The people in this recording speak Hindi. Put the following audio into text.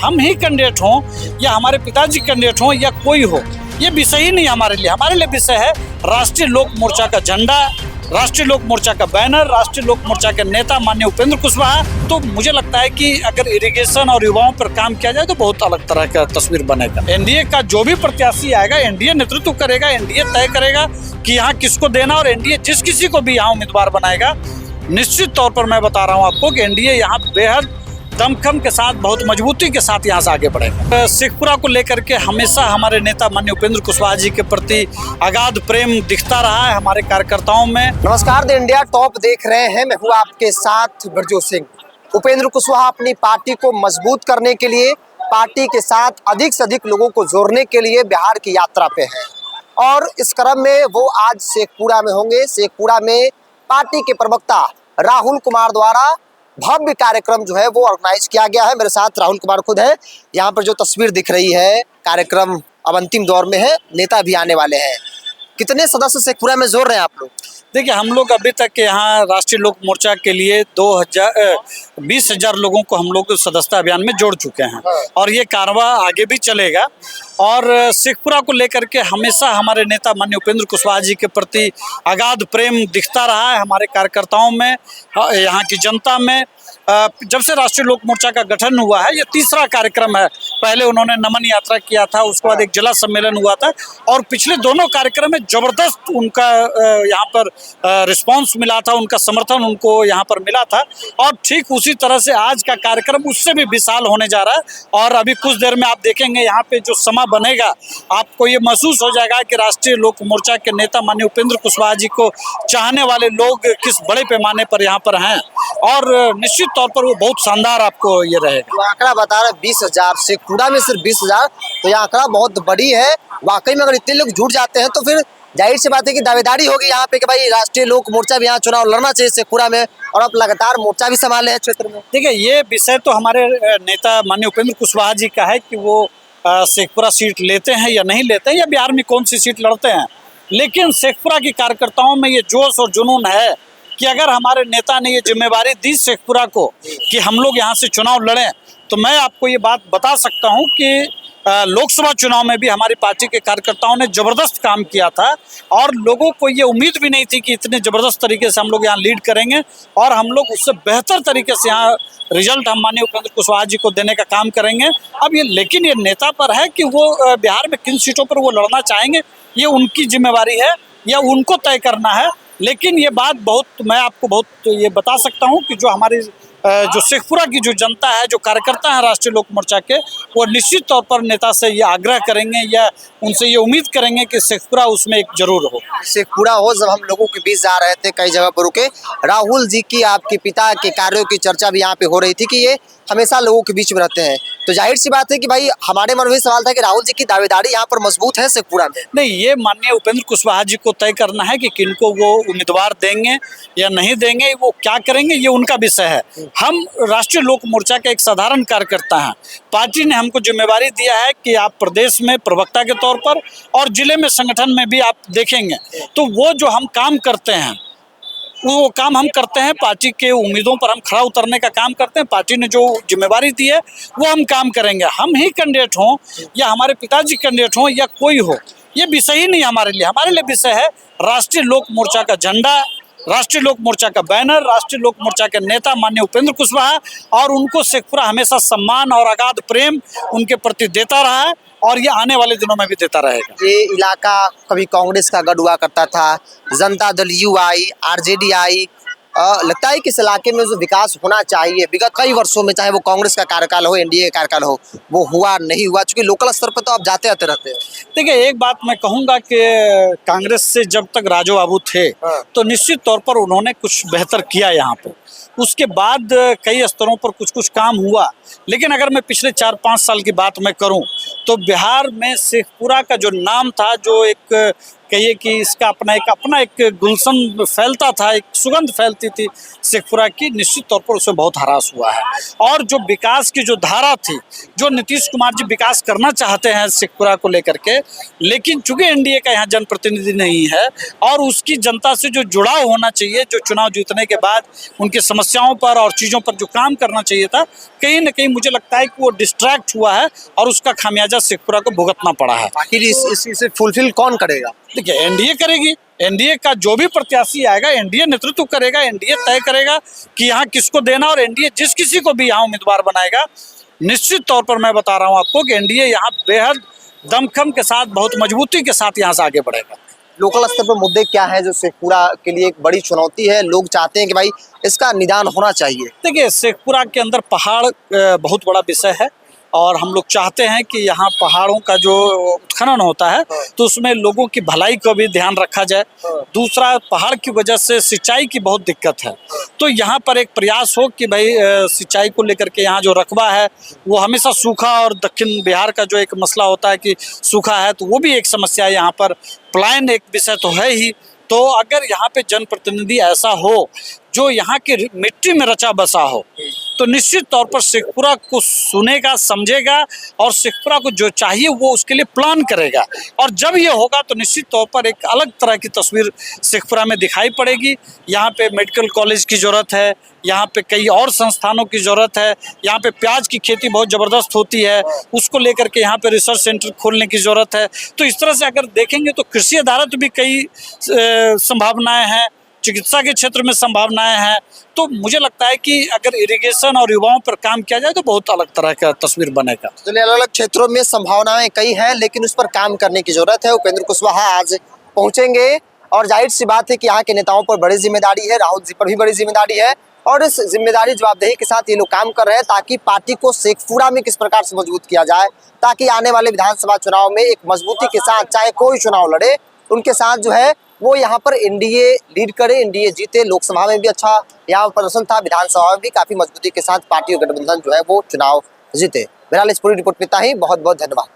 हम ही कैंडिडेट हों या हमारे पिताजी कैंडिडेट हों या कोई हो, ये विषय ही नहीं हमारे लिए विषय है राष्ट्रीय लोक मोर्चा का झंडा, राष्ट्रीय लोक मोर्चा का बैनर, राष्ट्रीय लोक मोर्चा के नेता माननीय उपेंद्र कुशवाहा। तो मुझे लगता है कि अगर इरिगेशन और युवाओं पर काम किया जाए तो बहुत अलग तरह का तस्वीर बनेगा। एनडीए का जो भी प्रत्याशी आएगा, एनडीए नेतृत्व करेगा, एनडीए तय करेगा कि यहाँ किसको देना, और एनडीए जिस किसी को भी यहाँ उम्मीदवार बनाएगा, निश्चित तौर पर मैं बता रहा हूँ आपको कि एनडीए यहाँ बेहद दमखम के साथ, बहुत मजबूती के साथ यहाँ से आगे बढ़ेगा। शेखपुरा को लेकर के हमेशा हमारे नेता माननीय उपेंद्र कुशवाहा जी के प्रति अगाध प्रेम दिखता रहा है हमारे कार्यकर्ताओं में। नमस्कार, द इंडिया टॉप देख रहे हैं, मैं हूँ आपके साथ ब्रजोत सिंह। उपेंद्र कुशवाहा अपनी पार्टी को मजबूत करने के लिए, पार्टी के साथ अधिक से अधिक लोगों को जोड़ने के लिए बिहार की यात्रा पे हैं और इस क्रम में वो आज शेखपुरा में होंगे। शेखपुरा में पार्टी के प्रवक्ता राहुल कुमार द्वारा भव्य कार्यक्रम जो है वो ऑर्गेनाइज किया गया है। मेरे साथ राहुल कुमार खुद है। यहाँ पर जो तस्वीर दिख रही है, कार्यक्रम अब अंतिम दौर में है, नेता भी आने वाले हैं। कितने सदस्य शेखपुरा में जोड़ रहे हैं आप लोग? देखिए, हम लोग अभी तक यहाँ राष्ट्रीय लोक मोर्चा के लिए 20,000 लोगों को हम लोग सदस्यता अभियान में जोड़ चुके हैं और ये कारवां आगे भी चलेगा। और शेखपुरा को लेकर के हमेशा हमारे नेता माननीय उपेंद्र कुशवाहा जी के प्रति अगाध प्रेम दिखता रहा है हमारे कार्यकर्ताओं में, यहाँ की जनता में। जब से राष्ट्रीय लोक मोर्चा का गठन हुआ है, ये तीसरा कार्यक्रम है। पहले उन्होंने नमन यात्रा किया था, उसके बाद एक जिला सम्मेलन हुआ था और पिछले दोनों कार्यक्रम में जबरदस्त उनका यहाँ पर रिस्पांस मिला था, उनका समर्थन उनको यहाँ पर मिला था। और ठीक उसी तरह से आज का कार्यक्रम उससे भी विशाल होने जा रहा है और अभी कुछ देर में आप देखेंगे यहाँ पे जो समा बनेगा, आपको ये महसूस हो जाएगा कि राष्ट्रीय लोक मोर्चा के नेता माननीय उपेंद्र कुशवाहा जी को चाहने वाले लोग किस बड़े पैमाने पर यहाँ पर हैं और निश्चित तौर पर वो बहुत शानदार आपको ये रहेगा। तो आंकड़ा बता रहे 20,000, शेखपुरा में सिर्फ 20,000, तो ये आंकड़ा बहुत बड़ी है। वाकई में अगर इतने लोग जुट जाते हैं तो फिर जाहिर सी बात है कि दावेदारी होगी यहाँ पे कि भाई राष्ट्रीय लोक मोर्चा भी यहाँ चुनाव लड़ना चाहिए शेखपुरा में, और आप लगातार मोर्चा भी संभाले हैं क्षेत्र में। देखिए, ये विषय तो हमारे नेता माननीय उपेंद्र कुशवाहा जी का है कि वो शेखपुरा सीट लेते हैं या नहीं लेते हैं या बिहार में कौन सी सीट लड़ते हैं। लेकिन शेखपुरा के कार्यकर्ताओं में ये जोश और जुनून है कि अगर हमारे नेता ने ये जिम्मेवारी दी शेखपुरा को कि हम लोग यहाँ से चुनाव लड़ें, तो मैं आपको ये बात बता सकता हूँ कि लोकसभा चुनाव में भी हमारी पार्टी के कार्यकर्ताओं ने जबरदस्त काम किया था और लोगों को ये उम्मीद भी नहीं थी कि इतने जबरदस्त तरीके से हम लोग यहाँ लीड करेंगे और हम लोग उससे बेहतर तरीके से यहाँ रिजल्ट हम माननीय उपेंद्र कुशवाहा जी को देने का काम करेंगे। अब ये लेकिन ये नेता पर है कि वो बिहार में किन सीटों पर वो लड़ना चाहेंगे, ये उनकी जिम्मेवारी है या उनको तय करना है। लेकिन ये बात मैं आपको बहुत ये बता सकता हूँ कि जो हमारी जो शेखपुरा की जो जनता है, जो कार्यकर्ता है राष्ट्रीय लोक मोर्चा के, वो निश्चित तौर पर नेता से ये आग्रह करेंगे या उनसे ये उम्मीद करेंगे कि शेखपुरा उसमें एक जरूर हो। शेखपुरा हो। जब हम लोगों के बीच जा रहे थे कई जगह पर रुके, राहुल जी की, आपके पिता के कार्यों की चर्चा भी यहाँ पे हो रही थी कि ये हमेशा लोगों के बीच में रहते हैं। तो जाहिर सी बात है कि भाई हमारे मन में सवाल था कि राहुल जी की दावेदारी यहाँ पर मजबूत है शेखपुरा में। नहीं, ये माननीय उपेंद्र कुशवाहा जी को तय करना है कि किनको वो उम्मीदवार देंगे या नहीं देंगे, वो क्या करेंगे, ये उनका विषय है। हम राष्ट्रीय लोक मोर्चा के एक साधारण कार्यकर्ता हैं। पार्टी ने हमको जिम्मेवारी दिया है कि आप प्रदेश में प्रवक्ता के तौर पर और जिले में संगठन में भी आप देखेंगे, तो वो जो हम काम करते हैं वो काम हम करते हैं, पार्टी के उम्मीदों पर हम खड़ा उतरने का काम करते हैं। पार्टी ने जो जिम्मेवारी दी है वो हम काम करेंगे। हम ही कैंडिडेट हों या हमारे पिताजी कैंडिडेट हों या कोई हो, ये विषय ही नहीं हमारे लिए विषय है राष्ट्रीय लोक मोर्चा का झंडा, राष्ट्रीय लोक मोर्चा का बैनर, राष्ट्रीय लोक मोर्चा के नेता माननीय उपेंद्र कुशवाहा, और उनको शेखपुरा हमेशा सम्मान और अगाध प्रेम उनके प्रति देता रहा है और ये आने वाले दिनों में भी देता रहेगा। ये इलाका कभी कांग्रेस का गढ़ हुआ करता था, Janata Dal you I, RJD आई। लगता है कि इस इलाके में जो विकास होना चाहिए विगत कई वर्षों में, चाहे वो कांग्रेस का कार्यकाल हो, एनडीए का कार्यकाल हो, वो हुआ नहीं हुआ, क्योंकि लोकल स्तर पर तो आप जाते आते रहते हैं। देखिए, एक बात मैं कहूँगा कि कांग्रेस से जब तक राजू बाबू थे तो निश्चित तौर पर उन्होंने कुछ बेहतर किया यहाँ पे। उसके बाद कई स्तरों पर कुछ काम हुआ, लेकिन अगर मैं पिछले 4-5 साल की बात मैं करूं तो बिहार में शेखपुरा का जो नाम था, जो एक कहिए कि इसका अपना एक गुलशन फैलता था, एक सुगंध फैलती थी शेखपुरा की, निश्चित तौर पर उसमें बहुत ह्रास हुआ है। और जो विकास की जो धारा थी, जो नीतीश कुमार जी विकास करना चाहते हैं शेखपुरा को लेकर के, लेकिन चूंकि एनडीए का यहाँ जनप्रतिनिधि नहीं है और उसकी जनता से जो जुड़ाव होना चाहिए, जो चुनाव जीतने के बाद उनकी समस्याओं पर और चीज़ों पर जो काम करना चाहिए था, कहीं ना कहीं मुझे लगता है कि वो डिस्ट्रैक्ट हुआ है और उसका खामियाजा शेखपुरा को भुगतना पड़ा है। आखिर इसे फुलफिल कौन करेगा? देखिए, एनडीए करेगी। एनडीए का जो भी प्रत्याशी आएगा, एनडीए नेतृत्व करेगा, एनडीए तय करेगा कि यहाँ किसको देना, और एनडीए जिस किसी को भी यहाँ उम्मीदवार बनाएगा, निश्चित तौर पर मैं बता रहा हूँ आपको कि एनडीए यहाँ बेहद दमखम के साथ, बहुत मजबूती के साथ यहाँ से आगे बढ़ेगा। लोकल स्तर पर मुद्दे क्या हैं जो शेखपुरा के लिए एक बड़ी चुनौती है? लोग चाहते हैं कि भाई इसका निदान होना चाहिए। देखिए, शेखपुरा के अंदर पहाड़ बहुत बड़ा विषय है और हम लोग चाहते हैं कि यहाँ पहाड़ों का जो उत्खनन होता है तो उसमें लोगों की भलाई को भी ध्यान रखा जाए। दूसरा, पहाड़ की वजह से सिंचाई की बहुत दिक्कत है, तो यहाँ पर एक प्रयास हो कि भाई सिंचाई को लेकर के यहाँ जो रकबा है वो हमेशा सूखा, और दक्षिण बिहार का जो एक मसला होता है कि सूखा है, तो वो भी एक समस्या है यहाँ पर। पलायन एक विषय तो है ही, तो अगर यहाँ पे जनप्रतिनिधि ऐसा हो जो यहाँ की मिट्टी में रचा बसा हो, तो निश्चित तौर पर शेखपुरा को सुनेगा, समझेगा और शेखपुरा को जो चाहिए वो उसके लिए प्लान करेगा। और जब ये होगा तो निश्चित तौर पर एक अलग तरह की तस्वीर शेखपुरा में दिखाई पड़ेगी। यहाँ पे मेडिकल कॉलेज की ज़रूरत है, यहाँ पे कई और संस्थानों की ज़रूरत है, यहाँ पे प्याज की खेती बहुत ज़बरदस्त होती है, उसको लेकर के यहाँ पे रिसर्च सेंटर खोलने की ज़रूरत है। तो इस तरह से अगर देखेंगे तो कृषि आधारित भी कई संभावनाएं हैं, चिकित्सा के क्षेत्र में संभावनाएं हैं। तो मुझे लगता है कि अगर इरिगेशन और युवाओं पर काम किया जाए तो बहुत अलग तरह का तस्वीर बनेगा। चलिए, अलग अलग क्षेत्रों में संभावनाएं कई हैं, लेकिन उस पर काम करने की जरूरत है। उपेंद्र कुशवाहा आज पहुंचेंगे और जाहिर सी बात है कि यहाँ के नेताओं पर बड़ी जिम्मेदारी है, राहुल जी पर भी बड़ी जिम्मेदारी है, और इस जिम्मेदारी जवाबदेही के साथ ये लोग काम कर रहे हैं ताकि पार्टी को शेखपुरा में किस प्रकार से मजबूत किया जाए, ताकि आने वाले विधानसभा चुनाव में एक मजबूती के साथ चाहे कोई चुनाव लड़े, उनके साथ जो है वो यहाँ पर एनडीए लीड करे, एनडीए जीते। लोकसभा में भी अच्छा यहाँ प्रदर्शन था, विधानसभा में भी काफी मजबूती के साथ पार्टी और गठबंधन जो है वो चुनाव जीते। मेरा इस पूरी रिपोर्ट में इतना ही। बहुत बहुत धन्यवाद।